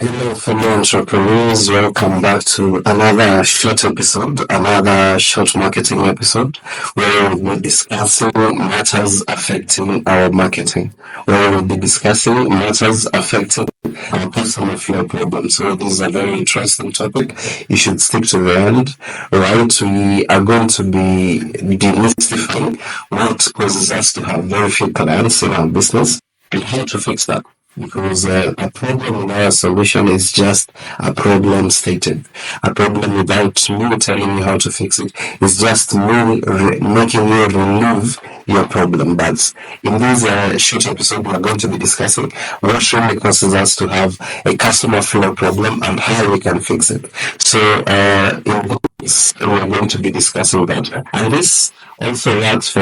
Hello, fellow entrepreneurs. Welcome back to another short episode, another short marketing episode, where we'll be discussing matters affecting our marketing, where we'll be discussing matters affecting our customer flow problem. So this is a very interesting topic. You should stick to the end, right? We are going to be demystifying what causes us to have very few clients in our business and how to fix that. Because a problem without a solution is just a problem stated. A problem without me telling you how to fix it is just me making you remove your problem. But in this short episode, we are going to be discussing what really causes us to have a customer flow problem and how we can fix it. So in this, we are going to be discussing that. And this also works for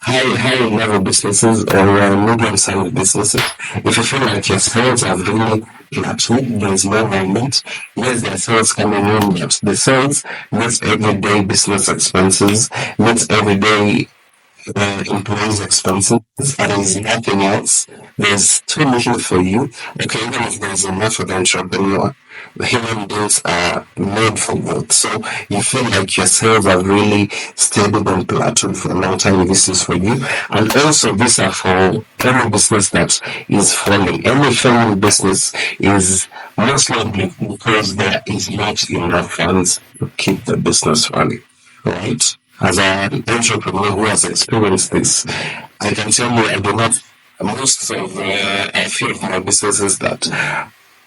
high level businesses or medium-sized businesses. If you feel like your sales have really plateaued, there's no movement, yes, there are sales coming in, but the sales meets everyday business expenses, meets everyday employees' expenses, and there's nothing else. There's too little for you. Okay, even if there's enough for the entrepreneur, the human beings are made for growth. So you feel like your sales have really stayed and plateaued for a long time. This is for you. And also, these are for any business that is falling. Any failing business is most likely because there is not enough funds to keep the business running. Right? As an entrepreneur who has experienced this, I can tell you I do not, most of a few of my businesses that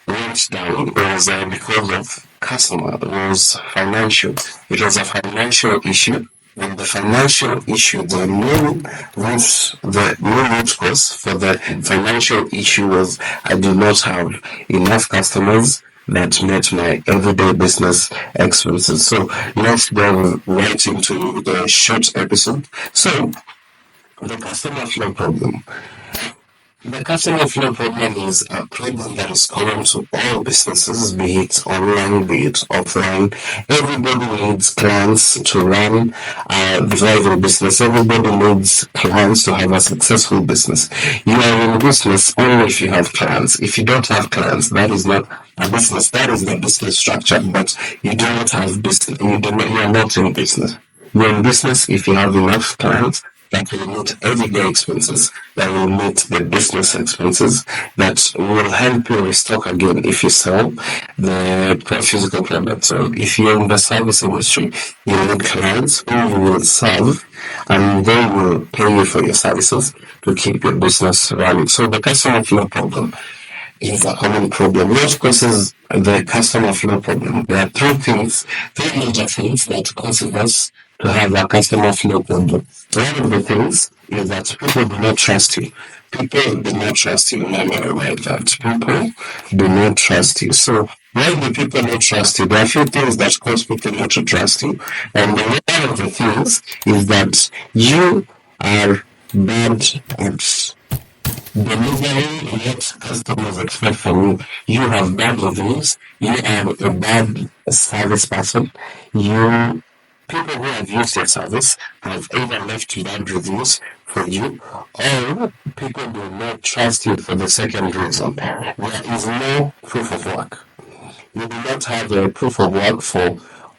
went down was because of customer, it was financial. It was a financial issue. And the financial issue, the main root cause for the financial issue was I do not have enough customers that met my everyday business expenses. So let's go right into the short episode. So the customer flow problem. The customer flow problem is a problem that is common to all businesses, be it online, be it offline. Everybody needs clients to run a viable business. Everybody needs clients to have a successful business. You are in business only if you have clients. If you don't have clients, that is not a business. That is the business structure, but you do not have business. You are not in business. You're in business if you have enough clients that will meet everyday expenses, that will meet the business expenses, that will help you restock again if you sell the physical product. So if you're in the service industry, you need clients who you will serve and they will pay you for your services to keep your business running. So the customer flow problem is a common problem. What causes the customer flow problem? There are three major things that causes us to have a customer flow problem. One of the things is that people do not trust you. People do not trust you. Remember right that people do not trust you. So why do people not trust you? There are a few things that cause people not to trust you. And one of the things is that you are bad at delivering what customers expect from you. You have bad reviews. You are a bad service person. People who have used your service have either left bad reviews for you or people do not trust you for the second reason. There is no proof of work. You do not have a proof of work for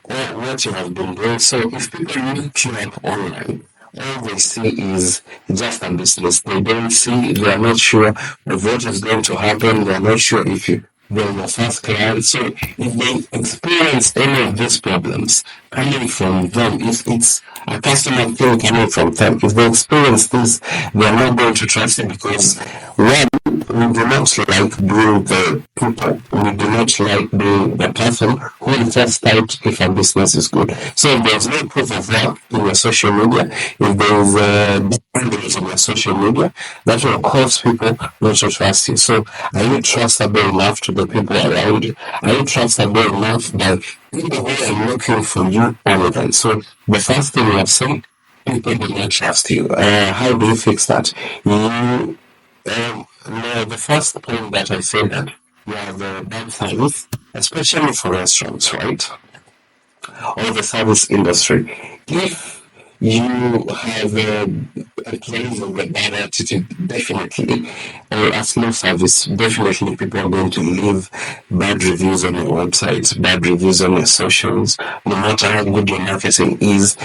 what you have been doing. So if people look you up online, all they see is just a business. They are not sure of what is going to happen. They are not sure if they're your first client. So if they experience any of these problems coming from them, if it's a customer thing coming from them, if they experience this, they are not going to trust it because one, we do not like being the people. We do not like being the person who is just typed if a business is good. So if there's no proof of work in your social media, if there is a bandage in your social media, that will cause people not to trust you. So are you trustable enough to the people around you? Are you trustable enough that people who are looking for you online? So the first thing we have said, people do not trust you. How do you fix that? The first point that I said that you have a bad service, especially for restaurants, right? Or the service industry. If you have a place of a bad attitude, definitely, or a slow service, definitely people are going to leave bad reviews on your website, bad reviews on your socials, no matter how good your marketing is.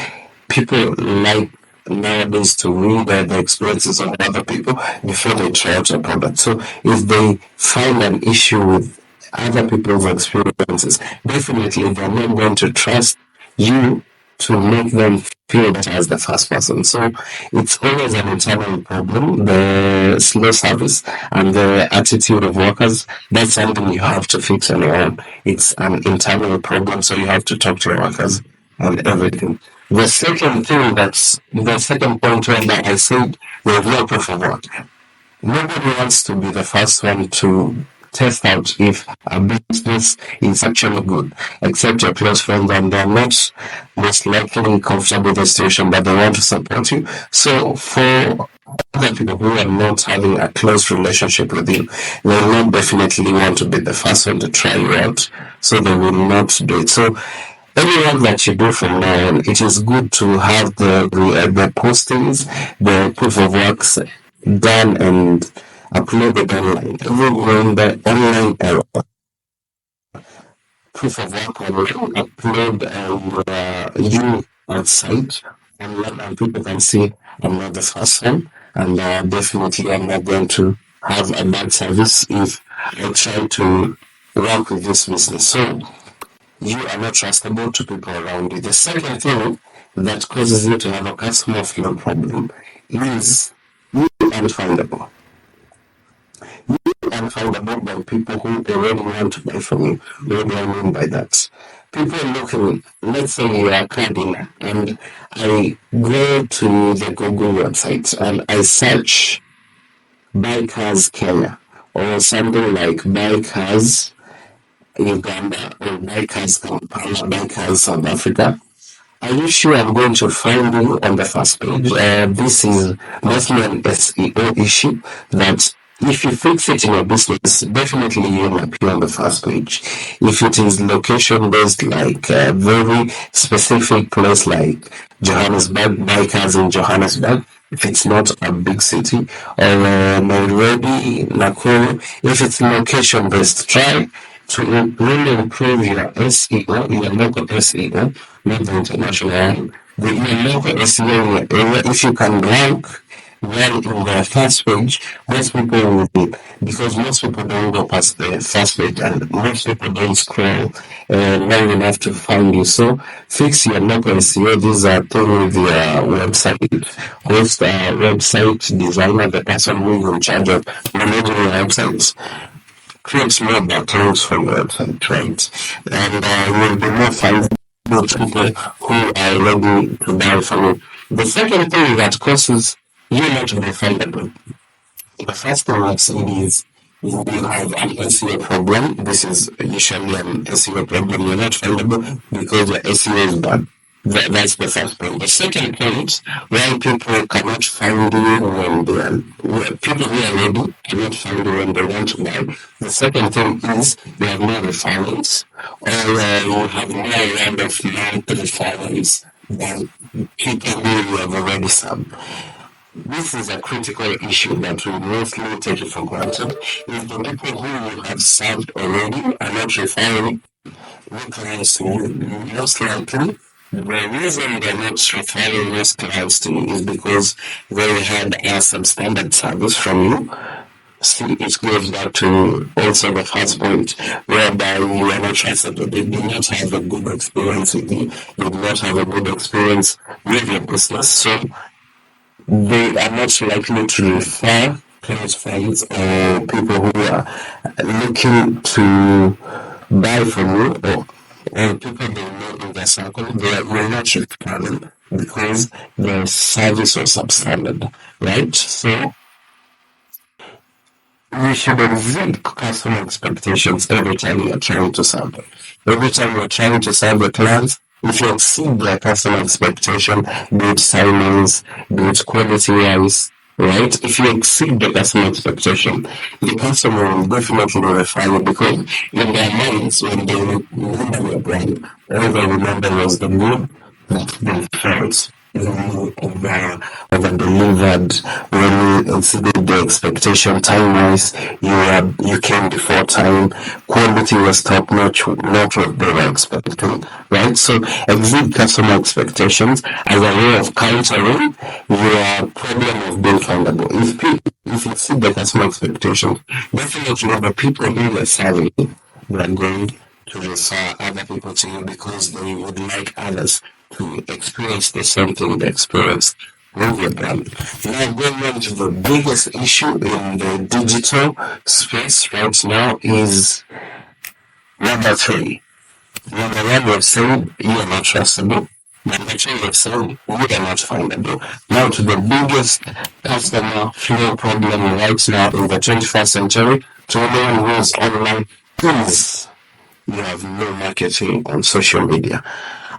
People like nowadays to read the experiences of other people before they try out your product. So if they find an issue with other people's experiences, definitely they're not going to trust you to make them feel better as the first person. So it's always an internal problem, the slow service and the attitude of workers. That's something you have to fix on your own. It's an internal problem, so you have to talk to your workers and everything. The second point where I said there's no proof of work. Nobody wants to be the first one to test out if a business is actually good, except your close friends, and they're not most likely comfortable with the situation, but they want to support you. So for other people who are not having a close relationship with you, they will not definitely want to be the first one to try you out, so they will not do it. So any work that you do from now on, it is good to have the postings, the proof of works done and uploaded online. Even the online era, proof of work will upload you outside online and people can see I'm not the first one and definitely I'm not going to have a bad service if I try to work with this business. So you are not trustable to people around you. The second thing that causes you to have a customer flow problem is you unfindable. Unfindable by people who already want to buy from you. What do I mean by that? People looking, let's say you are a car dealer, and I go to the Google website and I search buy cars Kenya or something like buy cars Uganda or buy cars Kampala, buy cars South Africa. Are you sure I'm going to find you on the first page? This is mostly an SEO issue that if you fix it in your business, definitely you will appear on the first page. If it is location based, like a very specific place like Johannesburg, bikers in Johannesburg, if it's not a big city, or Nairobi, Nakuru, if it's location based, try to really improve your SEO, your local SEO, not the international one. Your local SEO in your area, if you can rank well in the first page, most people will be, because most people don't go past the first page and most people don't scroll long enough to find you. So fix your local SEO. These are things with your website host, website designer, the person who is in charge of managing your websites creates more backlinks for your website, right? And will be more findable to people who are ready to buy from you. The second thing that causes you not to be findable, the first thing I've seen is you have an SEO problem. This is usually an SEO problem. You're not findable because your SEO is bad. That's the first point. The second point, why people cannot find you when they are, people who are ready cannot find you when they want to buy. The second thing is they have no referrals, or you have no round of market referrals than people who you have already served. This is a critical issue that we mostly take it for granted. If the people who you have served already are not referring clients to you, most likely the reason they're not referring most clients to you is because they had a substandard service from you. See, it goes back to also the first point, whereby you are not trustable. They do not have a good experience with you. They do not have a good experience with your business. So they are not likely to refer close friends or people who are looking to buy from you, or people they know in their circle. They will not refer them because their service was substandard, right? So you should exceed customer expectations every time you're trying to serve them. Every time you're trying to serve a client, if you exceed their customer expectation, be it silence, be it quality wise, right? If you exceed the customer expectation, the customer will definitely refer you because in their minds, when they remember your brand, all they remember was the mood that they felt. over delivered when you exceeded the expectation time wise. You came before time. Quality was top notch, not what they were expecting. Right? So exceed customer expectations as a way of countering your problem of being findable. If you exceed the customer expectations, definitely the people who were serving were going to refer other people to you because they would like others to experience the same thing they experienced with your brand. Now going on to the biggest issue in the digital space right now is number three. Number one, we've said you are not trustable. Number two, we've said you are not findable. Now to the biggest customer flow problem right now in the 21st century, to anyone who is online, is you have no marketing on social media.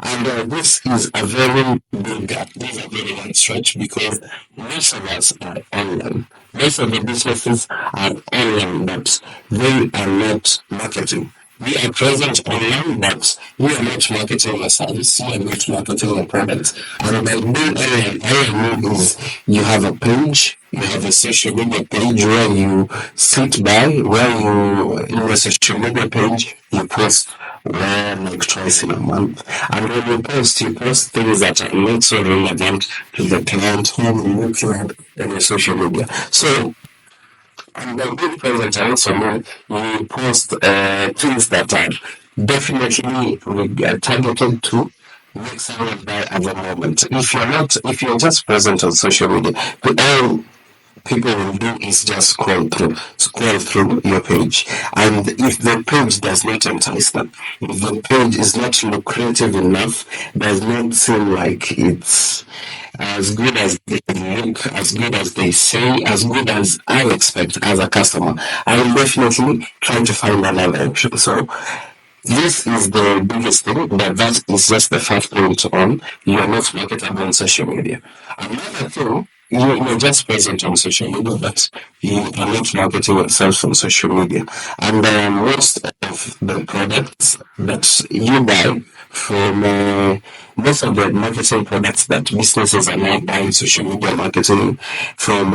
And this is a very big gap. This is a very wide stretch because most of us are online. Most of the businesses are online, but they are not marketing. We are present online, but we are not marketing a service. We are not marketing a product. And by being online, all I mean is you have a page, you have a social media page where you sit by, where you, in a social media page, you post like twice in a month. And when you post things that are not so relevant to the client who you look at in your social media. So, and then being present also mean you post things that are definitely targeted to make someone buy at the moment. If you're just present on social media, all people will do is just scroll through your page. And if the page does not entice them, if the page is not lucrative enough, does not seem like it's as good as they look, as good as they say, as good as I expect as a customer, I will definitely try to find another option. So this is the biggest thing, but that is just the first point on you are not marketable on social media. Another thing, you're just present on social media, but you are not marketing yourself on social media. And most of the products that you buy from most of the marketing products that businesses are now buying social media marketing from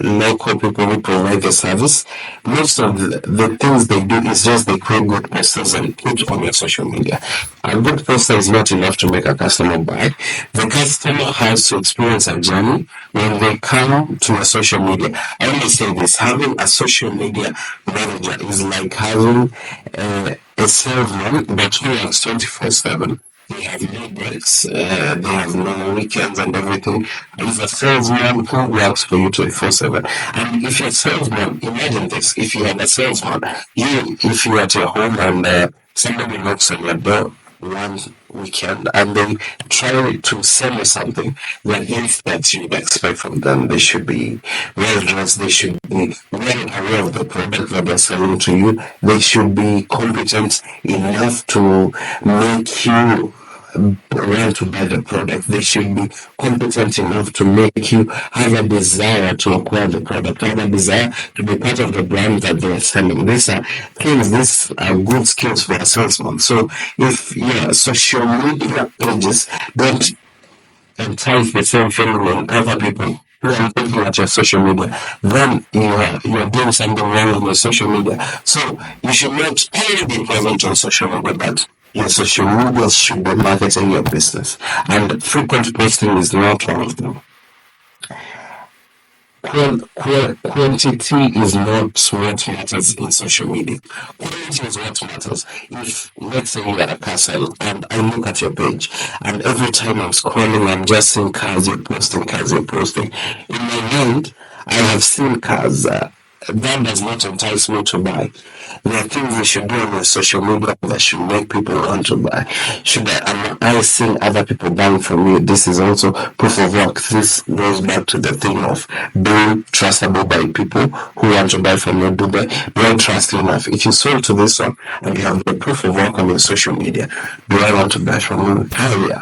local people who provide the service, most of the things they do is just they create good posters and put on your social media. A good poster is not enough to make a customer buy. The customer has to experience a journey when they come to a social media. I always say this, having a social media manager is like having a salesman but who works 24/7. They have no breaks, they have no weekends and everything. If a salesman who works for you 24/7, and if you're a salesman, imagine this: if you have a salesman, if you're at your home and somebody knocks on your door one weekend and they try to sell you something, the things that you expect from them, they should be well dressed, they should be well aware of the product that they're selling to you, they should be competent enough to make you want to buy the product. They should be competent enough to make you have a desire to acquire the product, have a desire to be part of the brand that they are selling. These are things, these are good skills for a salesman. So if your social media pages don't entice the same feeling in other people who are looking at your social media, then you're doing something wrong with your social media. So you should not only be present on social media, but your social media should be marketing your business. And frequent posting is not one of them. Quantity is not what matters in social media. Quality is what matters. If, let's say, you're at a castle and I look at your page, and every time I'm scrolling, I'm just seeing cars, you're posting, cars, you're posting. In my mind, I have seen cars. That does not entice me to buy. There are things you should do on your social media that should make people want to buy. Am I seeing other people buying from you? This is also proof of work. This goes back to the thing of being trustable by people who want to buy from you. Do I trust you enough? If you sold to this one and you have the proof of work on your social media, do I want to buy from you?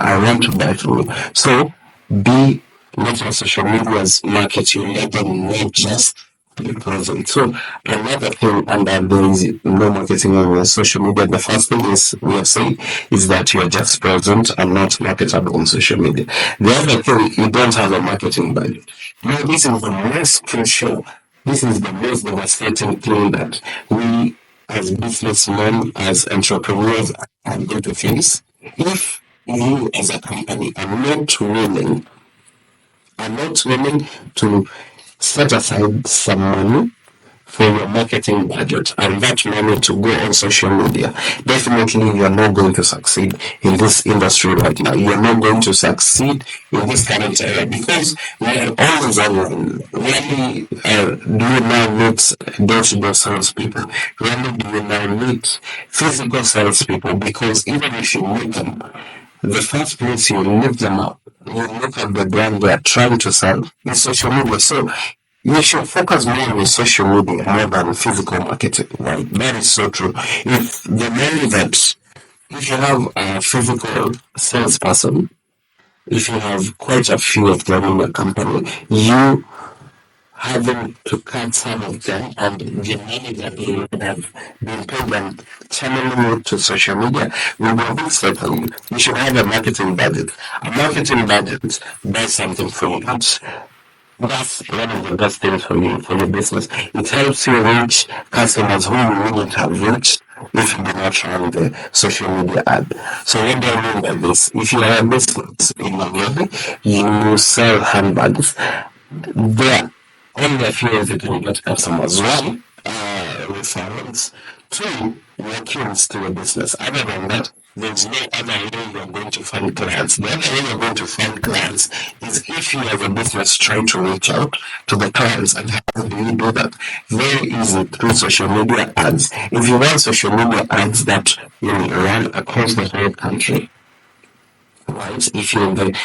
I want to buy from you. So let your social media's market you, let them not just be present. So another thing, and that there is no marketing on your social media. The first thing is we are saying is that you are just present and not marketable on social media. The other thing, you don't have a marketing budget. Now, this is the most crucial. This is the most devastating thing that we as businessmen, as entrepreneurs, are going to face. If you as a company are not willing to set aside some money for your marketing budget and that money to go on social media, definitely you're not going to succeed in this industry right now. You're not going to succeed in this current era because we're always online. Really, do you now meet door-to-door salespeople? Really, do you now meet physical salespeople? Because even if you meet them, the first place you lift them up, you look at the brand they are trying to sell is social media. So you should focus more on social media more than physical marketing. Right? That is so true. If you have a physical salesperson, if you have quite a few of them in your company, you having to cut some of them and the money that they would have been paid and channeling it to social media will be a big step for you. You should have a marketing budget. A marketing budget does something for you. That's one of the best things for you, for your business. It helps you reach customers who you wouldn't have reached if you did not run the social media ad. So what do I mean by this? If you are a business in Nairobi, you sell handbags, there only a few of you can get customers. One, referrals. Two, walk-ins to a business. Other than that, there's no other way you're going to find clients. The other way you're going to find clients is if you have a business trying to reach out to the clients. And how do you do that? Very easy through social media ads. If you want social media ads that will run across the whole country, right? If you're in the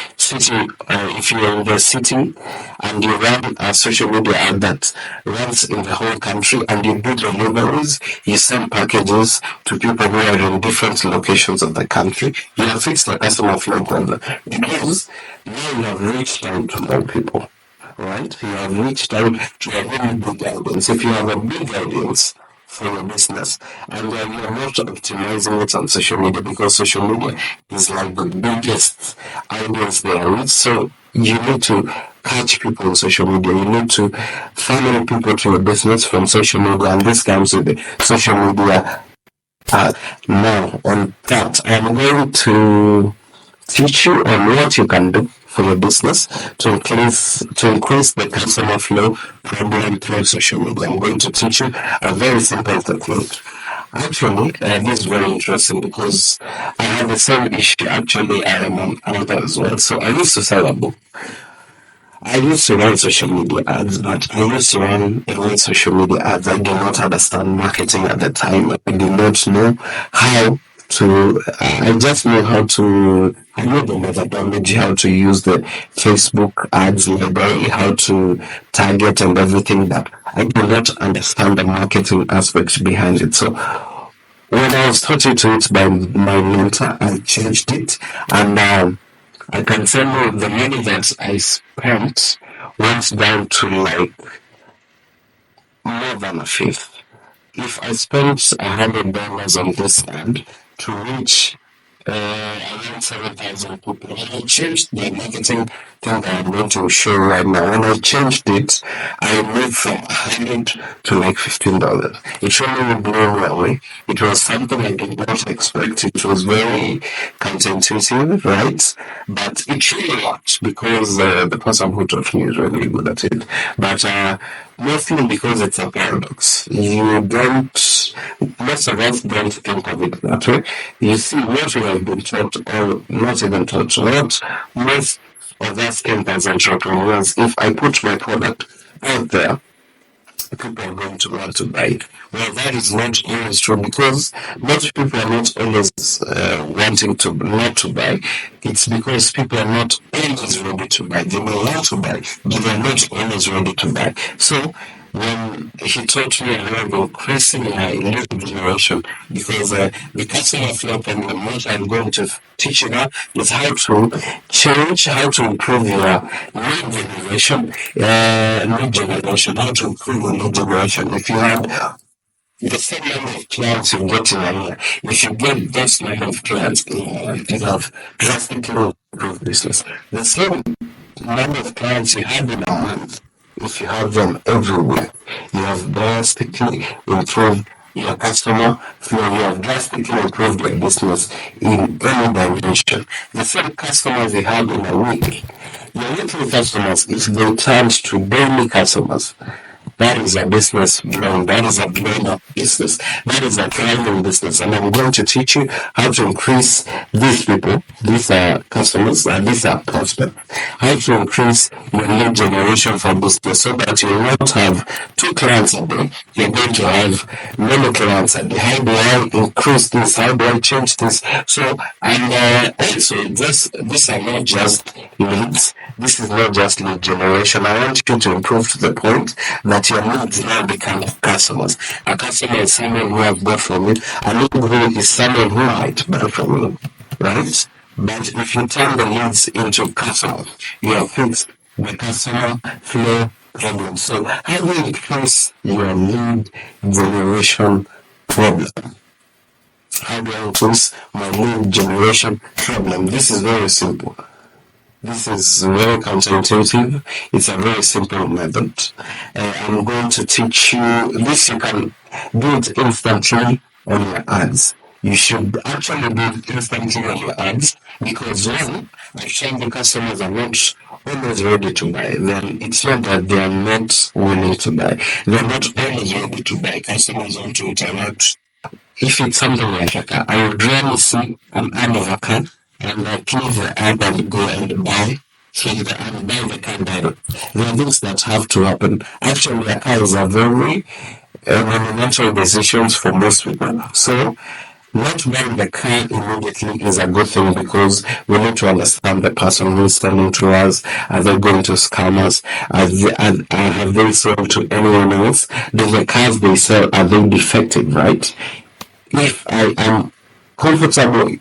city and you run a social media ad that runs in the whole country and you do deliveries, you send packages to people who are in different locations of the country, you have fixed the customer flow problem because now you have reached out to more people. Right? You have reached out to a very big audience. If you have a big audience, for your business and you're not optimizing it on social media because social media is like the biggest audience there is. So you need to catch people on social media. You need to funnel people to your business from social media, and this comes with the social media. Now on that, I'm going to teach you on what you can do for your business to increase the customer flow problem through social media. I'm going to teach you a very simple technique. Actually, this is very interesting because I have the same issue. Actually, I am an author as well. So I used to sell a book. I used to run social media ads, but I used to run a lot of social media ads. I did not understand marketing at the time. I did not know how I just know I know the methodology, how to use the Facebook ads library, how to target and everything that I did not understand the marketing aspects behind it. So when I was taught to it by my mentor, I changed it and I can tell you the money that I spent went down to like more than a fifth. If I spent $100 on this ad to reach around 7,000 people, when I changed the marketing thing that I'm going to show right now, when I changed it, I moved from 100 to like $15. It really blew me away. It was something I did not expect. It was very counterintuitive, right? But it really worked because the person who taught me is really good at it. But mostly because it's a paradox. Most of us don't think of it that way. You see, what we have been taught, or not even taught, what most of us think as entrepreneurs, if I put my product out there, people are going to want to buy it. Well, that is not always true because most people are not always wanting to not to buy. It's because people are not always ready to buy. They may want to buy, but they're not always ready to buy. So when he taught me about increasing my lead generation because the customer flow problem, what I'm going to teach you now is how to change, how to improve your lead generation, how to improve your lead generation. If you have the same number of clients you get in a year, if you get those number of clients in a year, you have drastically improved business. The same number of clients you have in a month, if you have them everywhere, you have drastically improved your customer flow, you have drastically improved your business in any dimension. The same customers you have in a week, your weekly customers, if they turn to daily customers, that is a business blown. That is a blown up business. That is a thriving business. And I'm going to teach you how to increase these people, these are customers, and these are prospects, how to increase your lead generation for business so that you will not have two clients a day. You're going to have many clients a day. How do I increase this? How do I change this? So, and also, these are not just leads. This is not just lead generation. I want you to improve to the point that your leads now become customers. A customer is someone who have bought from you. A lead who is someone who might buy from you, right? But if you turn the leads into customers, you have fixed the customer flow problem. So how do you increase your lead generation problem? How do I increase my lead generation problem? This is very simple. This is very counterintuitive. It's a very simple method. I'm going to teach you this. You can do it instantly on your ads. You should actually do it instantly on your ads because when actually the customers are not always ready to buy, then it's not that they are not willing to buy. They're not always ready to buy. Customers want to interact. If it's something like a car, I would rather see an ad of a car and I click the ad and go and buy. So the ad, buy the car direct. There are things that have to happen. Actually, a car is a very monumental decisions for most people. So not buying the car immediately is a good thing because we need to understand the person who's selling to us. Are they going to scam us? Have they sold to anyone else? Do the cars they sell, are they defective, right? If I am comfortable in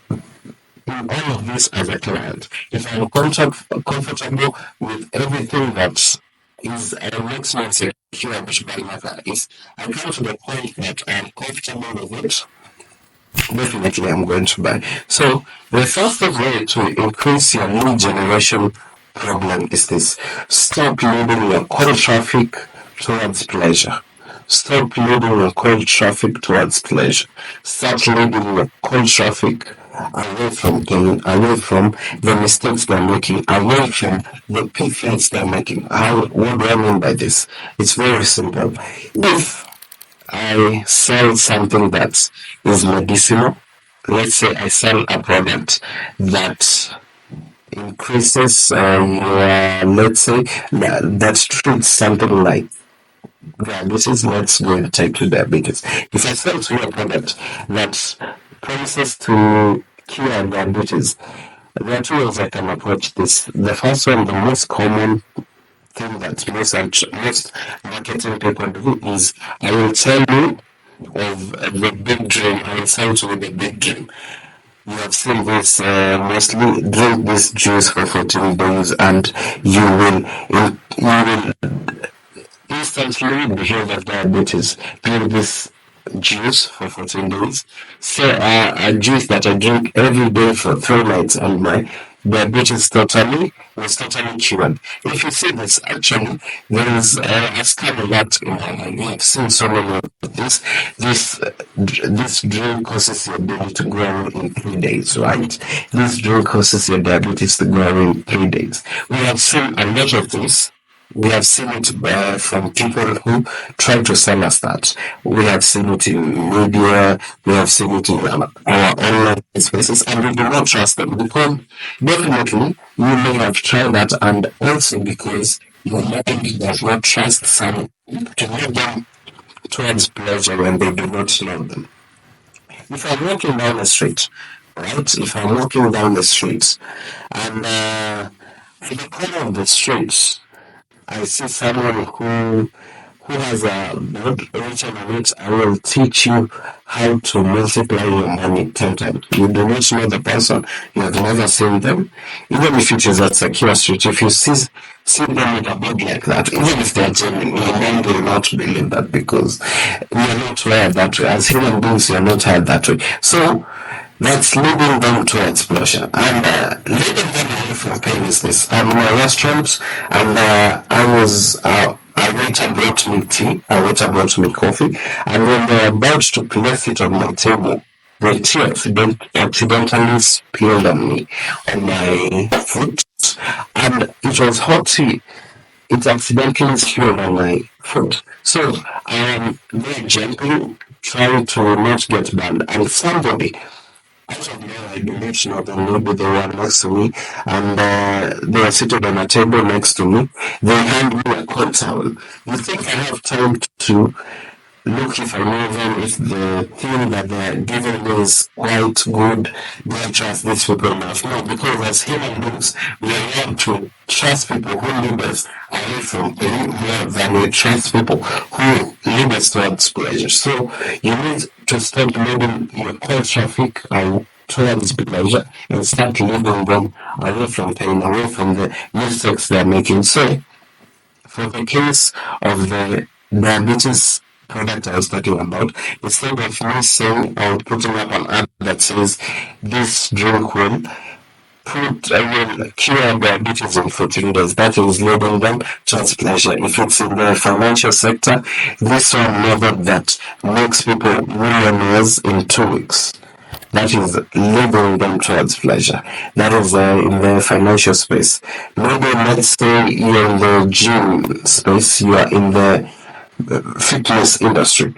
all of this as a client, if I'm comfortable with everything that is makes me secure about my car, if I come to the point that I'm comfortable with it, definitely I'm going to buy. So the first way to increase your lead generation problem is this: stop leading your cold traffic towards pleasure. Stop leading your cold traffic towards pleasure. Start leading your cold traffic away from gain, away from the mistakes they're making, away from the pitfalls they're making. What do I mean by this? It's very simple. If I sell something that is medicinal, let's say I sell a product that increases let's say that treats something like diabetes. Let's go and take to diabetes. If I sell to you a product that promises to cure diabetes, there are two ways I can approach this. The first one, the most common thing that most marketing people do is I will tell you of the big dream. I will sell to you the big dream. You have seen this mostly drink this juice for 14 days and you will instantly behave of diabetes. Drink this juice for 14 days. So a juice that I drink every day for 3 nights and my diabetes was totally cured. If you see this, actually, there is a scam alert in online. We have seen so many of this. This drink causes your baby to grow in 3 days, right? This drink causes your diabetes to grow in 3 days. We have seen a lot of this. We have seen it from people who try to sell us that. We have seen it in media, we have seen it in our online spaces, and we do not trust them because definitely you may have tried that, and also because your mind does not trust someone to lead them towards pleasure when they do not know them. If I'm walking down the street, right? If I'm walking down the street, and at the corner of the street, I see someone who has a board written on it, I will teach you how to multiply your money 10 times. You do not know the person, you have never seen them. Even if it is at secure street, if you see them with a board like that, even if they're genuine, your mind will not believe that because we are not wired that way. As human beings, we are not wired that way. So that's leading them towards pleasure. And leading them away from pain is this. I'm in a restaurant and a waiter brought me tea, a waiter brought me coffee, and when they're about to place it on my table, the tea accidentally spilled on me, on my foot, and it was hot tea. It accidentally spilled on my foot. So I am there jumping, trying to not get burned, and somebody out of nowhere, I do not know them. Maybe they were next to me, and they are seated on a table next to me. They hand me a cold towel. You think I have time to look if I know them, if the thing that they're giving me is quite good, do I trust these people enough? No, because as human beings, we are here to trust people who lead us away from pain more than we trust people who lead us towards pleasure. So you need to stop leading your core traffic towards pleasure and start leading them away from pain, away from the mistakes they're making. So for the case of the diabetes product I was talking about, instead of me saying or putting up an ad that says this drink will cure diabetes in 14 days, that is leading them towards pleasure. If it's in the financial sector, this one method that makes people millionaires in 2 weeks. That is leading them towards pleasure. That is in the financial space. Maybe let's say you're in the gym space, you are in the fitness industry.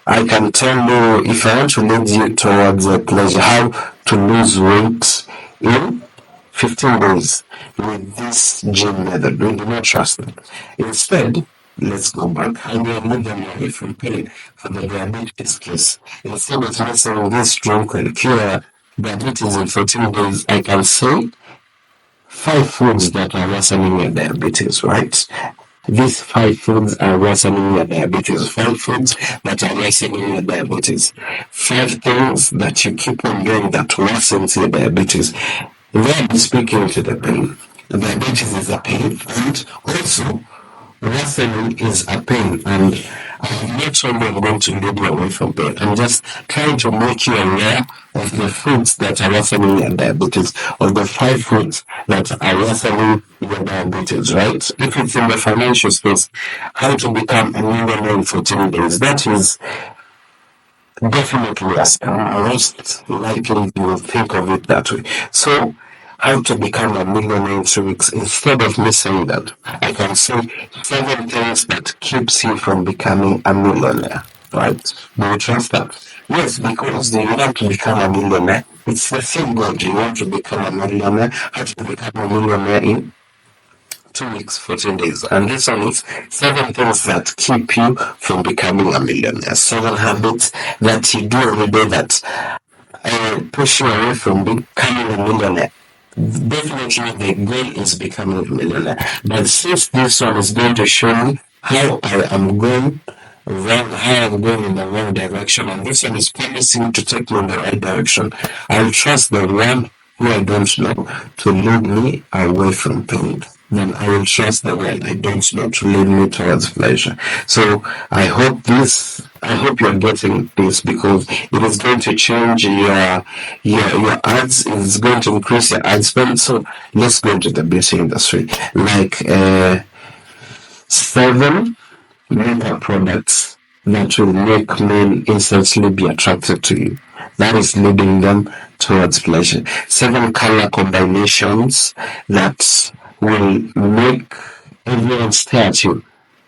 I can tell you, if I want to lead you towards pleasure, how to lose weight in 15 days with this gym method. We do not trust them. Instead, let's go back and we lead them away from pain for the diabetes case. Instead of me saying this drink will cure diabetes in 14 days, I can say 5 foods that are worsening your diabetes, right? These 5 foods are worsening your diabetes. 5 foods that are worsening your diabetes. 5 things that you keep on doing that worsens your diabetes. Then speaking to the pain. Diabetes is a pain, and also worsening is a pain. And I'm not only going to lead you away from pain, I'm just trying to make you aware of the foods that are worsening your diabetes, of the 5 foods that are worsening your diabetes, right? If it's in the financial space, how to become a millionaire in 14 days. That is definitely a scam. Most likely you will think of it that way. So, how to become a millionaire in 2 weeks. Instead of me saying that, I can say 7 things that keeps you from becoming a millionaire. Right? Do you trust that? Yes, because you want to become a millionaire. It's the same goal. You want to become a millionaire. How to become a millionaire in 2 weeks, 14 days. And this one is 7 things that keep you from becoming a millionaire. 7 habits that you do every day that push you away from becoming a millionaire. Definitely the goal is becoming a millionaire. But since this one is going to show me how I am going wrong, how I'm going in the wrong direction, and this one is promising to take me in the right direction, I'll trust the one who I don't know to lead me away from pain. Then I will trust the one I don't know to lead me towards pleasure. So I hope you're getting this, because it is going to change your ads. It's going to increase your ad spend. So let's go into the beauty industry. Like 7 makeup products that will make men instantly be attracted to you. That is leading them towards pleasure. 7 color combinations that will make everyone stare at you.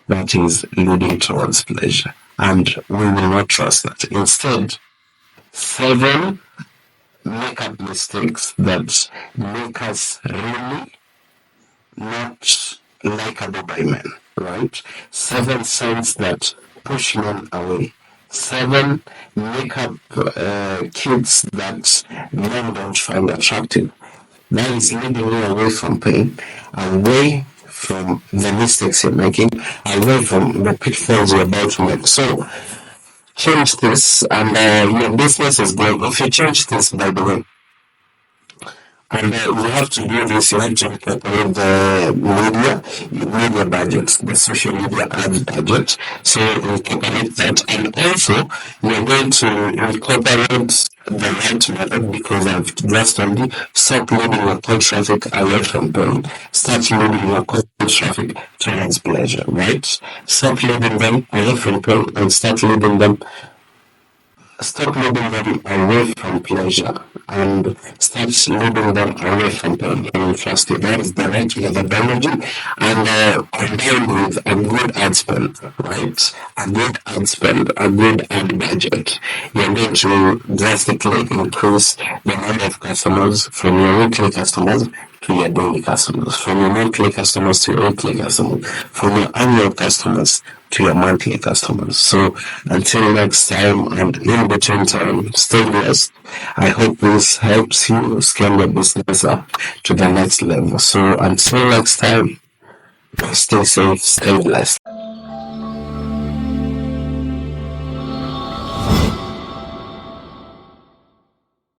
That is leading towards pleasure. And we will not trust that. Instead, 7 makeup mistakes that make us really not likable by men, right? 7 signs that push men away. 7 makeup kits that men don't find attractive. That is leading you away from pain, away from the mistakes you're making and learn from the pitfalls you're about to make. So change this, and your business is going. If you change this, by the way, and you have to do this, you have to incorporate the media budget, the social media ad budget. So incorporate that, and also you're going to incorporate the right method, because I've just only stop leading your cold traffic away from pain. Start leading your cold traffic towards pleasure, right? Stop leading them away from pain and stop leading them away from pleasure and start leading them away from pain. And trust you, that is the right methodology, and combined with a good ad spend, right? A good ad spend, a good ad budget. You're going to drastically increase the number of customers from your weekly customers to your daily customers, from your monthly customers to your weekly customers, from your annual customers to your monthly customers. So until next time, and in between time, stay blessed. I hope this helps you scale your business up to the next level. So until next time, stay safe, stay blessed.